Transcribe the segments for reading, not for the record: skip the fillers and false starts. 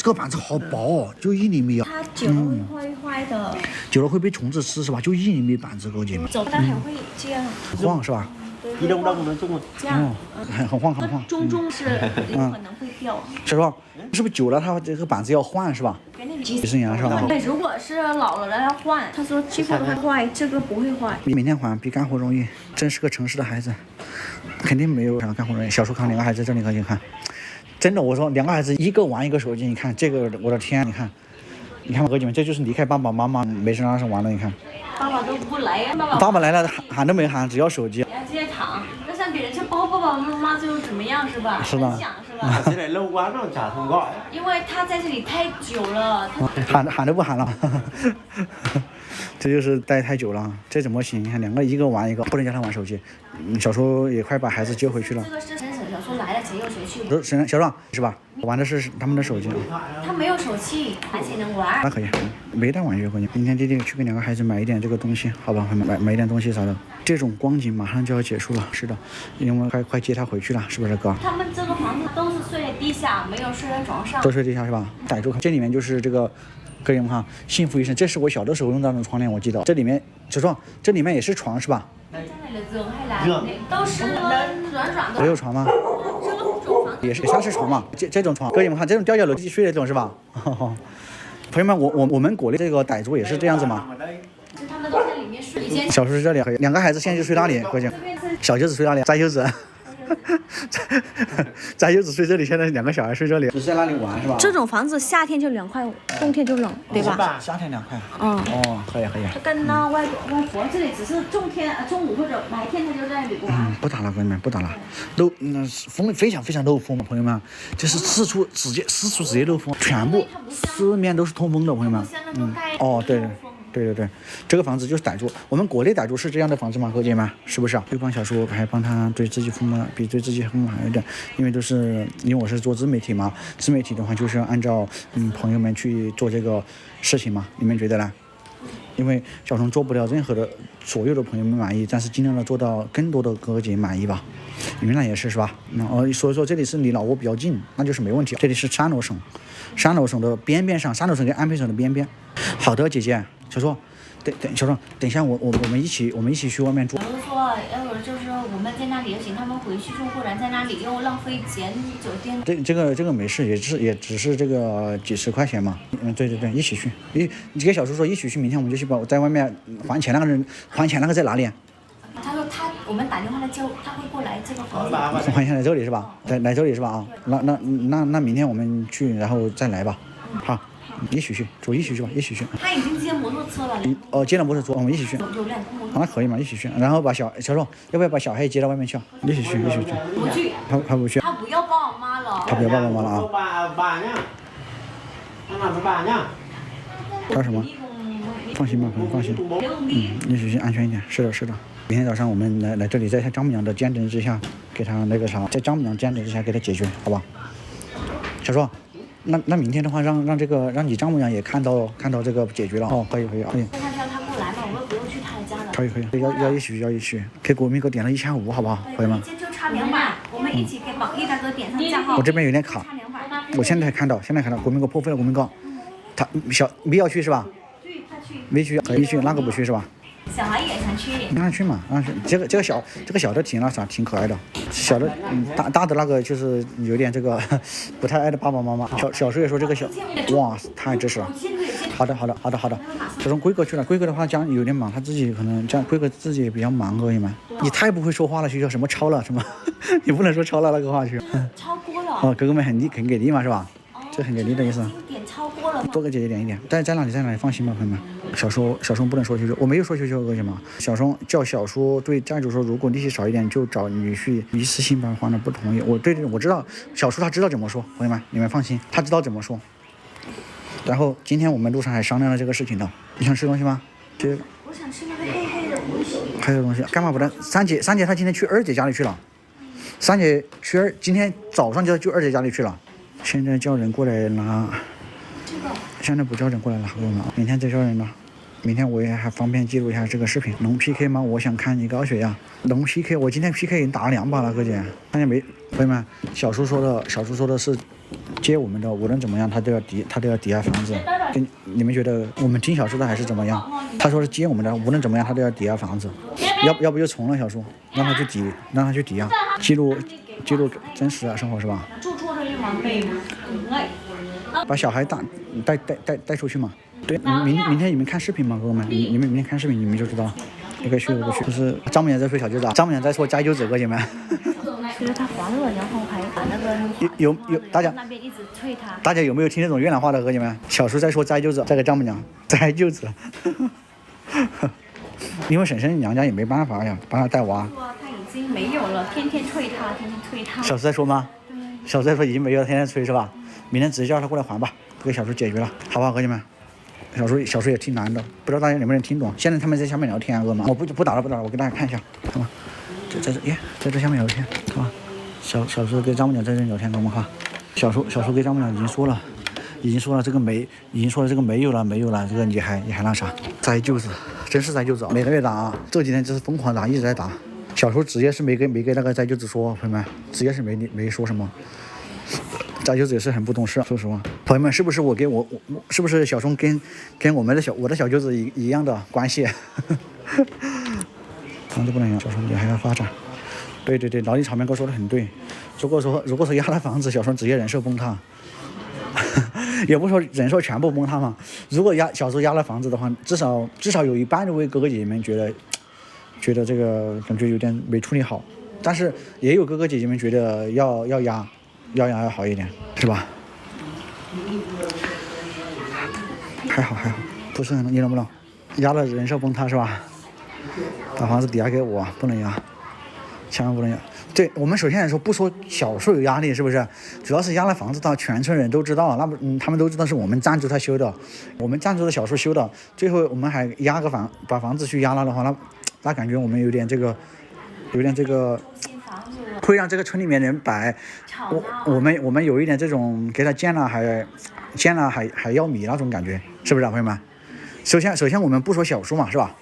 这个板子好薄哦，就1厘米啊。它久了会坏的，久了会被虫子吃是吧？就1厘米板子，各位姐妹。走它还会这样晃是吧？这样，很晃很晃。中是有可能会掉。小叔，是不是久了它这个板子要换是吧？几十年是吧？对，如果是老了要换，他说这个会坏，这个不会坏。每天换比干活容易，真是个城市的孩子，肯定没有啥干活容易。小时候看2个孩子，这里可以看，真的，我说2个孩子一个玩一个手机，你看这个，我的天，你看哥姐们，这就是离开爸爸妈妈没事让上玩了，你看。爸爸都不来呀，爸爸来了喊都没喊，只要手机。直接躺，那像别人去抱爸爸妈妈就怎么样是吧？是的。很想是吧？现在楼观众家通告。因为他在这里太久了，喊都不喊了，这就是待太久了，这怎么行？你看2个一个玩一个，不能叫他玩手机。小叔也快把孩子接回去了。这个是小叔来了，谁有谁去？小壮是吧？玩的是他们的手机。他没有手机，而且能玩。那可以，没带玩具回去。明天弟弟去给2个孩子买一点这个东西，好吧？买一点东西啥的。这种光景马上就要结束了，是的，因为快接他回去了，是不是哥？他们这个房子都是睡在地下，没有睡在床上。都睡地下是吧？逮住这里面就是这个。各位们看，幸福一生，这是我小的时候用到的窗帘，我记得。这里面，小壮，这里面也是床是吧？都是软的。也有床吗？也是，它是床嘛？这种床，各位们看，这种吊脚楼睡的这种是吧？朋友们，我们国内这个傣族也是这样子吗？他们都在里面睡。小叔是这里，2个孩子现在就睡那里，各位，小舅子睡那里，翟舅子。翟柚子睡这里，现在2个小孩睡这里，只是在那里玩是吧？这种房子夏天就凉快，冬天就冷，对吧？夏天凉快。哦，可以。他跟那外婆这里只是中午或者白天他就在里玩。不打了，朋友们，不打了。风非常非常漏风嘛，朋友们，就是四处直接漏风，全部四面都是通风的，朋友们。对，这个房子就是傣族，我们国内傣族是这样的房子吗？各姐们，是不是啊？对方小叔还帮他对自己父母比对自己父母还有点，因为我是做自媒体嘛，自媒体的话就是要按照朋友们去做这个事情嘛，你们觉得呢？因为小松做不了任何的所有的朋友们满意，但是尽量的做到更多的哥哥姐满意吧。你们那也是是吧？所以说这里是离老挝比较近，那就是没问题。这里是山罗省的边上，山罗省跟安徽省的边边。好的，姐姐，小叔，小叔，等一下我们一起去外面住。比如说，要有就是我们在那里就行，他们回去住，不然在那里又浪费钱酒店。这个没事，也只是这个几十块钱嘛。对，一起去。你跟小叔说一起去，明天我们就去在外面还钱那个在哪里？他说我们打电话来叫他会过来这个房子。还钱来这里是吧？来这里是吧？啊，那明天我们去，然后再来吧。好。一起去吧，一起去。他已经接摩托车了。接了摩托车，我们一起去。有2辆摩托车。那可以嘛，一起去。然后把小宋，要不要把小黑接到外面去啊？一起去。不去。他不去。他不要爸妈了。他不要爸妈了啊。干什么？放心吧，朋友，放心。一起去，安全一点。是的。明天早上我们来这里，在他丈母娘的监督之下，给他那个啥，在丈母娘监督之下给他解决，好吧？小宋。那明天的话，让你丈母娘也看到这个解决了哦，可以。他叫他过来嘛，我们不用去他的家了。可以，要一起去，给国民哥点了1500，好不好，朋友们？就差200，我们一起给榜一大哥点上账号。我这边有点卡，我现在看到国民哥破费了，国民哥，他没要去是吧？没去，那个不去是吧？小孩也想去，让他去嘛，让他去。这个小的挺可爱的，小的大的那个就是有点这个不太爱的爸爸妈妈。小叔也说这个小，哇，太支持了。好的。小松龟哥去了，龟哥的话将有点忙，他自己可能这样，龟哥自己也比较忙，各位们。你太不会说话了，学校什么超了什么，你不能说超了那个话去。超过了。哥哥们很给力嘛是吧？这很给力的意思。点超过了。多给姐姐点一点，但在哪里，放心吧，朋友们。小松不能说求求，我没有说求求各位嘛。小叔对家主说，如果利息少一点就找女婿一次性办还了，不同意。我知道小叔他知道怎么说，朋友们你们放心，他知道怎么说。然后今天我们路上还商量了这个事情的。你想吃东西吗？我想吃那个黑的东西。黑的东西干嘛不能？三姐她今天去二姐家里去了。三姐今天早上就二姐家里去了。现在叫人过来拿。现在不叫人过来拿了，明天再叫人拿。明天我也还方便记录一下这个视频。能 PK 吗？我想看你高血压。能 PK， 我今天 PK 已经打了2把了，哥姐。看见没，朋友们？小叔说的是接我们的无论怎么样，他都要抵押房子。跟你们觉得我们听小叔的还是怎么样？他说是接我们的，无论怎么样他都要抵押房子。要不就从了小叔，让他去抵押，记录真实的生活是吧？把小孩带出去嘛。对，明天你们看视频嘛，哥哥们，你们明天看视频你们就知道。一个去。就是丈母娘在说小舅子，丈母娘在说家舅子，哥姐们。其实他还了，然后还把那个有大家那边一直催他。大家有没有听那种越南话的哥姐们？小叔在说栽舅子，在给丈母娘栽舅子。因为婶婶娘家也没办法呀，帮他带娃。说他已经没有了，天天催他。小叔在说吗？小叔在说已经没有了，天天催是吧？明天直接叫他过来还吧，都给小叔解决了，好不好，哥姐们？小叔也挺难的，不知道大家能不能听懂。现在他们在下面聊天啊，哥们，我不打了，我给大家看一下，看吧。在这下面聊天，看吧。小叔跟丈母娘在这聊天，看吧。小叔跟丈母娘已经说了这个没有了，这个你还那啥，栽舅子，真是栽舅子，每个月打啊，这几天就是疯狂打，一直在打。小叔直接是没跟那个栽舅子说，朋友们，直接是没说什么。栽舅子也是很不懂事，说实话。朋友们，是不是是不是小松跟我的小舅子一样的关系？房子不能养，小松姐还要发展。对，老李炒面哥说的很对。如果说压了房子，小松直接人设崩塌。也不说人设全部崩塌嘛。如果小时候压了房子的话，至少有一半的位哥哥姐姐们觉得这个感觉有点没处理好，但是也有哥哥姐姐们觉得要压要好一点，是吧？还好，不是很，你懂不懂？压了人设崩塌是吧？把房子抵押给我，不能压，千万不能压。对，我们首先来说，不说小叔有压力，是不是？主要是压了房子，到全村人都知道，他们都知道是我们赞助他修的，我们赞助的小叔修的，最后我们还把房子去压了的话，那感觉我们有点这个，会让这个村里面人我们有一点这种给他建了还要米那种感觉，是不是啊，朋友们？首先我们不说小叔嘛，是吧？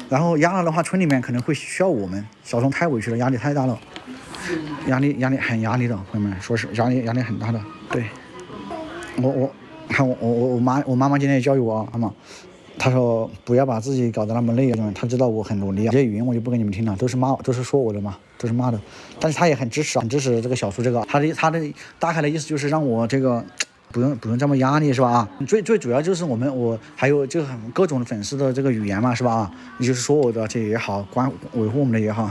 然后压了的话，村里面可能会需要我们，小松太委屈了，压力太大了，压力很压力的，朋友们，说是压力很大的。对，我妈妈今天也教育我啊，妈，她说不要把自己搞得那么累啊，她知道我很努力啊，这些语言我就不跟你们听了，都是说我的嘛，都是骂的，但是她也很支持这个小叔这个，她的大概的意思就是让我这个。不用这么压力是吧？最主要就是我还有就各种粉丝的这个语言嘛是吧？你就是说我的这也好，维护我们的也好，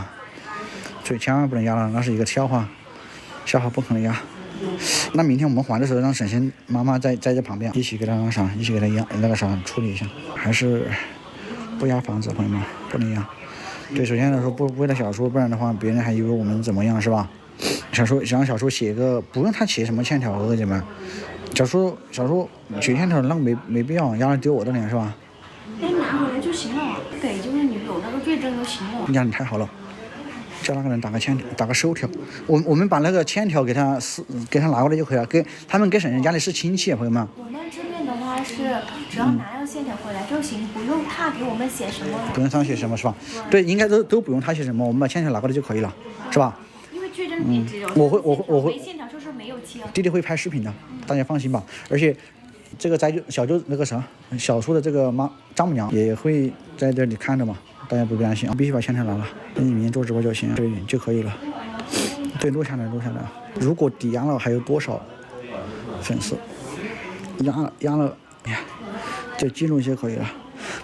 所以千万不能压了，那是一个笑话不可能压。那明天我们还的时候，让婶婶妈妈在这旁边一起给他压那个啥处理一下，还是不压房子，朋友们不能压。对，首先来说不为了小叔，不然的话别人还以为我们怎么样是吧？让小叔写个，不用他写什么欠条，哥姐们。小叔写欠条那个没必要，压了丢我的脸是吧？拿回来就行了，对，就是你有那个罪证就行了。压力太好了，叫那个人打个欠条，打个收条。我们把那个欠条给他拿过来就可以了。他们跟婶婶家里是亲戚，朋友们。我们这边的话是只要拿个欠条回来就行，不用他给我们写什么。不用他写什么是吧？对，应该都不用他写什么，我们把欠条拿过来就可以了，是吧？因为罪证也只有我会没欠条就是没有签。弟弟会拍视频的，大家放心吧。而且这个小叔的这个丈母娘也会在这里看着嘛，大家不担心啊，必须把欠条拿了，你明天做直播就行，对就可以了。对，录下来。如果抵押了还有多少粉丝？压了，就记录一些可以了。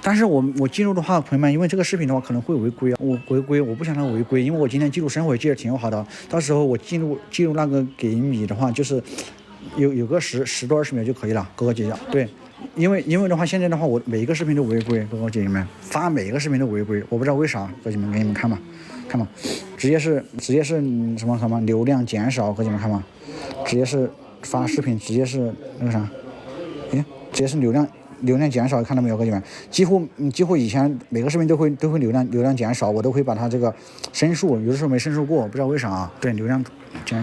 但是我记录的话，朋友们，因为这个视频的话可能会违规啊，我不想它违规，因为我今天记录生活也记得挺好的，到时候我记录那个给米的话，就是有个10多20秒就可以了，哥哥姐姐。对，因为的话，现在的话我每一个视频都违规，哥哥姐姐们发每一个视频都违规，我不知道为啥，哥姐们给你们看吧，直接是什么流量减少，哥姐们看吧，直接是发视频直接是那个啥，直接是流量减少，看到没有，哥姐们？几乎以前每个视频都会流量减少，我都会把它这个申诉，有的时候没申诉过，不知道为啥啊。对，流量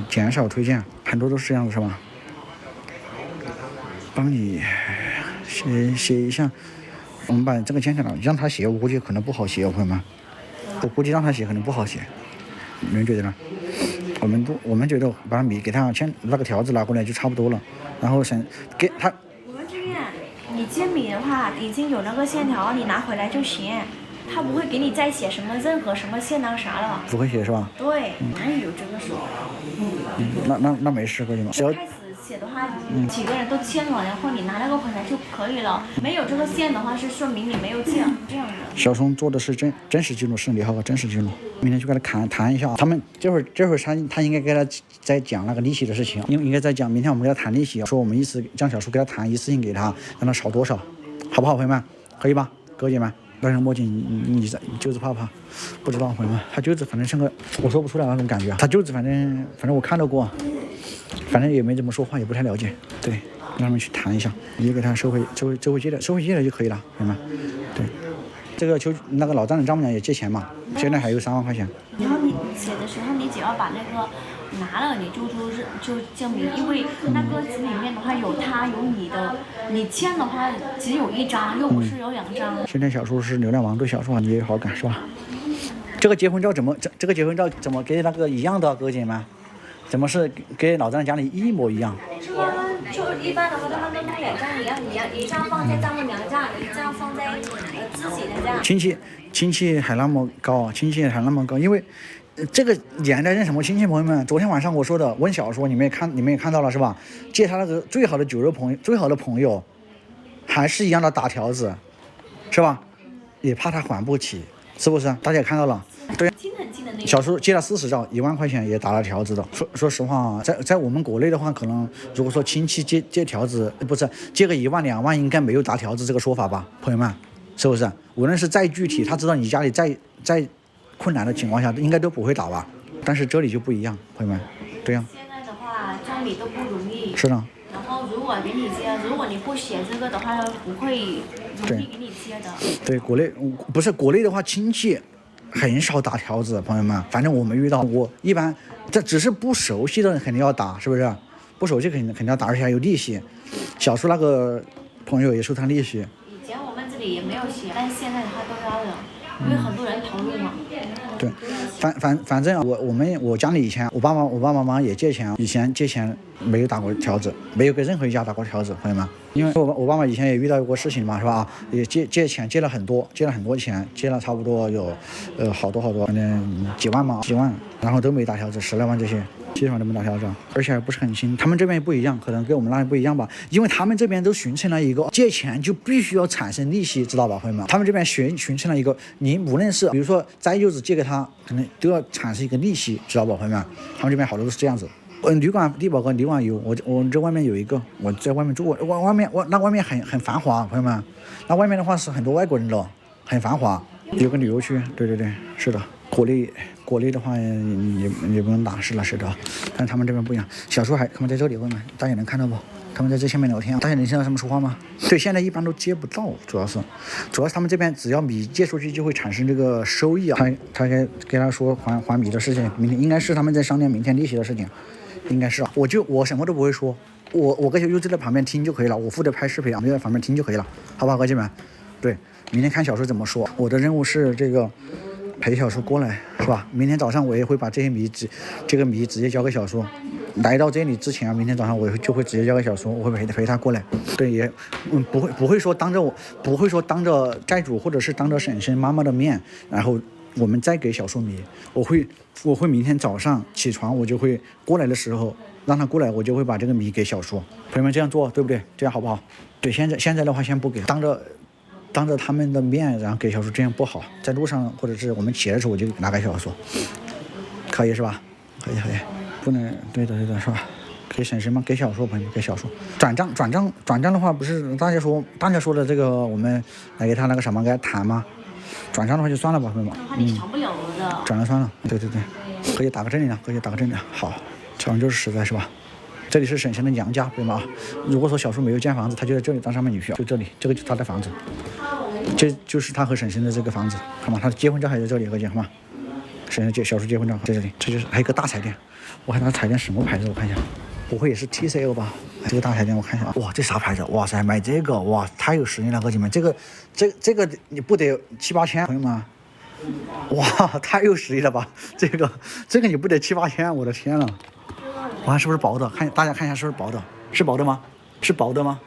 减少推荐，很多都是这样子，是吧？帮你写一下，我们把这个欠条让他写，我估计可能不好写，朋友们，我估计让他写可能不好写，你们觉得呢？我我们觉得把米给他先那个条子拿过来就差不多了，然后给他。我们这边你煎米的话已经有那个线条，你拿回来就行，他不会给你再写任何什么线条啥了。不会写是吧？对，哪有这个说？那没事，哥姐们。开始写的话，几个人都签了，然后你拿那个回来就可以了。没有这个线的话，是说明你没有签，这样的。小松做的是真实记录，是李浩的真实记录。明天去跟他谈一下，他们这会儿他应该给他在讲那个利息的事情，应该在讲。明天我们给他谈利息，说我们一次将小叔给他谈，一次性给他，让他少多少，好不好，朋友们？可以吧，哥姐们？戴上墨镜，你揪子怕不怕？不知道，朋友们，他揪子反正像个我说不出来那种感觉，他揪子反正我看到过。反正也没怎么说话，也不太了解。对，让他们去谈一下，也给他收回借的就可以了，明白吗？对，这个那个老丈人丈母娘也借钱嘛，现在还有3万块钱。然后你写的时候，你只要把那个拿了，你就证明，因为那个纸里面的话有他有你的，你签的话只有1张，又不是有2张。现在小叔是流量王，对小叔你也有好感是吧？这个结婚照怎么跟那个一样的，哥姐们？怎么是跟老丈人家里一模一样？这个就一般的话，他们都2张一样，一张放在丈母娘家，一张放在自己的家。亲戚还那么高，因为这个连的认什么亲戚朋友们？昨天晚上我说的问小说，你们也看到了是吧？借他那个最好的酒肉朋友，最好的朋友，还是一样的打条子，是吧？也怕他还不起，是不是？大家也看到了，对。小叔借了40兆，1万块钱也打了条子的。说实话，在我们国内的话，可能如果说亲戚借条子，不是借个1万2万，应该没有打条子这个说法吧，朋友们，是不是？无论是再具体，他知道你家里再困难的情况下，应该都不会打吧。但是这里就不一样，朋友们，对呀。现在的话，装米都不容易。是的。然后如果给你接，如果你不写这个的话，不会容易给你接的。对，国内的话，亲戚很少打条子，朋友们，反正我没遇到过。一般这只是不熟悉的人肯定要打，是不是？不熟悉肯定要打，而且还有利息。小叔那个朋友也收他利息。以前我们这里也没有写，但是现在的话都要了，因为很多人投入嘛。对，反正我家里以前我爸妈妈也借钱，以前借钱没有打过条子，没有给任何一家打过条子，朋友们。因为我爸妈以前也遇到过事情嘛，是吧？也借钱借了很多钱，借了差不多有好多，反正几万，然后都没打条子，10来万这些。基本上都没打条子，而且还不是很轻。他们这边不一样，可能跟我们那边不一样吧，因为他们这边都形成了一个借钱就必须要产生利息，知道吧，朋友们？他们这边形成了一个，你无论是比如说摘柚子借给他，可能都要产生一个利息，知道吧，朋友们？他们这边好多都是这样子。旅馆低保和旅馆有，我这外面有一个，我在外面住过，外面很繁华，朋友们，那外面的话是很多外国人了，很繁华，有个旅游区，对，是的。国内的话也不用打，是的，但是他们这边不一样。小叔他们在这里问嘛，大家能看到不？他们在这下面聊天，大家能听到他们说话吗？对，现在一般都接不到，主要是他们这边只要米借出去就会产生这个收益啊。他给他说还米的事情，明天应该是他们在商量明天利息的事情，应该是啊。我什么都不会说，我跟小优就在旁边听就可以了，我负责拍视频啊，就在旁边听就可以了，好不好，哥姐们？对，明天看小叔怎么说。我的任务是这个。陪小叔过来是吧？明天早上我也会把这个米直接交给小叔。来到这里之前，明天早上我就会直接交给小叔，我会陪他过来。对，也不会说当着债主或者是当着婶婶妈妈的面，然后我们再给小叔米。我会明天早上起床，我就会过来的时候让他过来，我就会把这个米给小叔。朋友们这样做对不对？这样好不好？对，现在的话先不给，当着他们的面，然后给小叔，这样不好。在路上或者是我们起来的时候，我就拿给小叔，可以是吧？可以，不能对的是吧？给婶婶吗？给小叔朋友，给小叔转账的话，不是大家说的这个，我们来给他那个什么给他谈吗？转账的话就算了吧，朋友们。你传不了的。转了算了，对，可以打个证领了，好，这样就是实在是吧？这里是婶婶的娘家，对吗？如果说小叔没有建房子，他就在这里当上门女婿，就这里，这个就是他的房子，这就是他和婶婶的这个房子，好吗？他的结婚照还在这里，各位好吗？小叔结婚照在这里，这就是还有一个大彩电，我看他彩电什么牌子？我看一下，不会也是 TCL 吧？这个大彩电我看一下，哇，这啥牌子？哇塞，买这个哇，太有实力了，哥姐们，这个你不得7、8千，朋友们，哇，太有实力了吧！这个你不得7、8千？我的天呐！我看是不是薄的？大家看一下是不是薄的？是薄的吗？是薄的吗？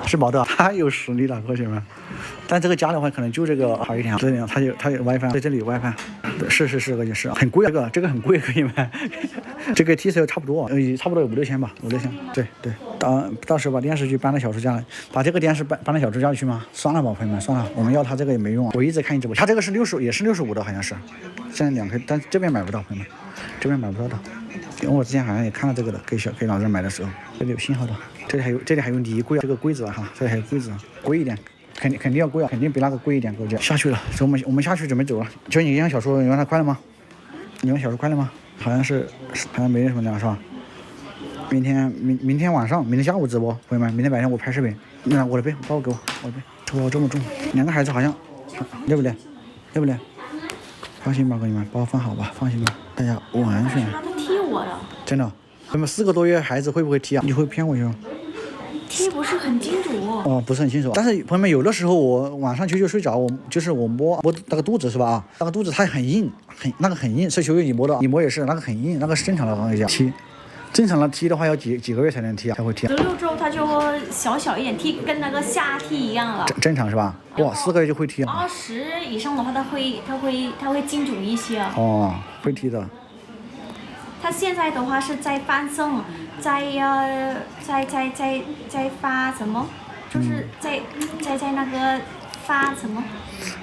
是薄的，太有实力了，同学们。但这个家的话，可能就这个好一点。这样，它有 WiFi， 在这里有 WiFi。是，这个就是很贵，这个很贵，可以买。这个 TCL 差不多，差不多有5、6千吧，5、6千。对，到时候把电视剧搬到小叔家来，把这个电视搬到小叔家里去吗？算了吧，朋友们，算了，我们要它这个也没用。我一直看你直播，它这个是也是65的，好像是。现在2K，但这边买不到，朋友们，这边买不到的。因为我之前好像也看到这个的，给老人买的时候，这里有信号的，这里还有梨柜啊，这个柜子哈，这里还有柜子，贵一点，肯定要贵啊，肯定比那个贵一点，各位。下去了，我们下去准备走了。就你让小叔，你让他快了吗？你让小叔快了吗？好像没什么量是吧？明天晚上，明天下午直播，朋友们，明天白天我拍视频。那我的背，包给我的背，这包这么重，2个孩子好像，对不对？放心吧，哥你们，把我放好吧，放心吧，大家我安全。他踢我的。真的，那么4个多月孩子会不会踢啊？你会骗我去吗？踢不是很清楚。哦，不是很清楚。但是朋友们，有的时候我晚上睡着，我摸那个肚子是吧？那个肚子它很硬，很硬，是球友你摸的，你摸也是那个很硬，那个是正常的方向踢。正常的踢的话要几个月才能踢啊？才会踢。16周它就小一点，踢跟那个下踢一样了。正常是吧？哇，4个月就会踢。20以上的话，它会精准一些。哦，会踢的。他现在的话是在翻身，在发什么？就是在那个发什么？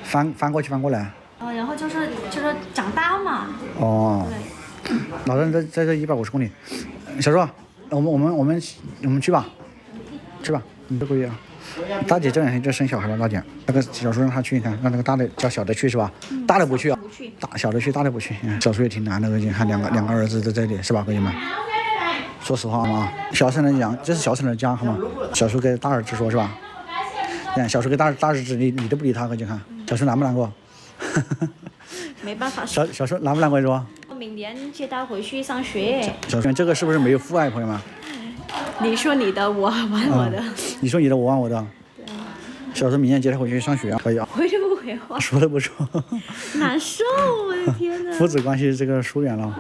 翻过去翻过来。然后就是长大嘛。哦。对。老人在这150公里。小叔，我们去吧，你这个月啊。大姐这2天就生小孩了，大姐，那个小叔让他去一看，让那个大的叫小的去是吧？大的不去啊，小的去，大的不去。小叔也挺难的，你看两个儿子在这里是吧，哥们们？说实话嘛，小婶人讲，这是小婶的家，好吗？小叔给大儿子说是吧？小叔给大儿子你都不理他，哥你看，小叔难不难过？没办法。小叔难不难过是吧？明年接他回去上学。小叔，这个是不是没有父爱，朋友们？你说你的，我玩我的。你说你的，我玩我的。小叔明年接他回去上学啊，可以啊。回都不回话。说都不说。难受，我的天哪。父子关系这个疏远了。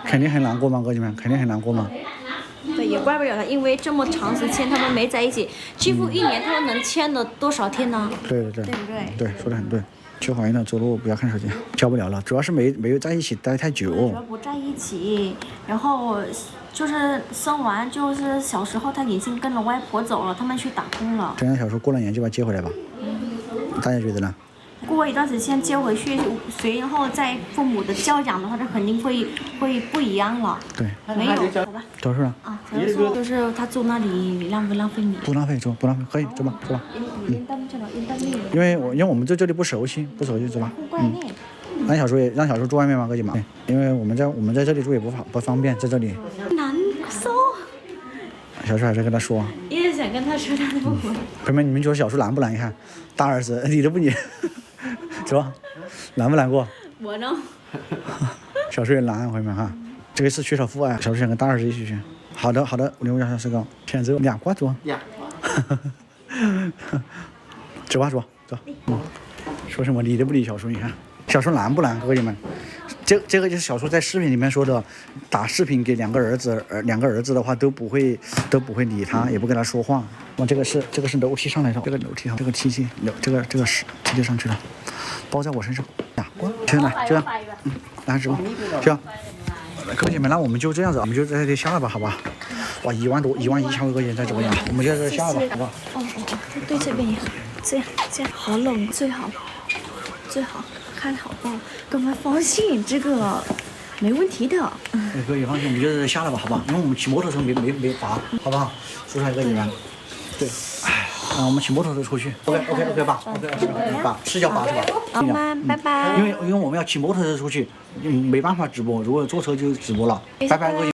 肯定很难过吗，哥们们？肯定很难过吗？对，也怪不了他，因为这么长时间他们没在一起，几乎1年他们能牵了多少天呢？对不对？对，说得很对。求怀孕了，走路不要看手机，教不了了，主要是没有在一起待太久。主要不在一起，然后就是生完，就是小时候他已经跟着外婆走了，他们去打工了。这样小时候过了年就把他接回来吧。大家觉得呢？过一段时间接回去，随后在父母的教养的话，这肯定会不一样了。对。没有，走吧。走是吧？啊，就是他住那里浪不浪费米？不浪费，不浪费，可以走吧。因为我们这里不熟悉，走吧。让小叔住外面嘛，哥姐们。因为我们在这里住也不方便，在这里。难受。小叔还是跟他说。一直想跟他说，他都不回。朋友们，你们觉得小叔难不难？你看，大儿子理都不理，是吧？难不难过？我呢。小叔也难，朋友们哈，这个是缺少父爱。小叔想跟大儿子一起去。好的，我留下小哥，现在走2挂走。走吧。说什么理都不理小叔，你看，小叔难不难，哥姐们？这个就是小叔在视频里面说的，打视频给2个儿子的话都不会理他，也不跟他说话。这个是楼梯上来的，这个楼梯哈，这个梯梯是梯梯上去了，包在我身上呀，去来这样，来直播，这样。各位姐妹，那我们就这样子，我们就在这里下了吧，好吧？哇，1万1000多个人在直播间，我们就在这下了吧，好不好？对这边也好，这样好冷，最好看好不好？哥们放心，这个没问题的。可以放心，我们就在这下了吧，好不好？因为我们骑摩托车没罚，好不好？说出来哥姐妹，对，我们骑摩托车出去 ，OK 吧，OK 吧，是叫罚是吧？好吗？拜拜。因为我们要骑摩托车出去，没办法直播，如果坐车就直播了，拜拜各位。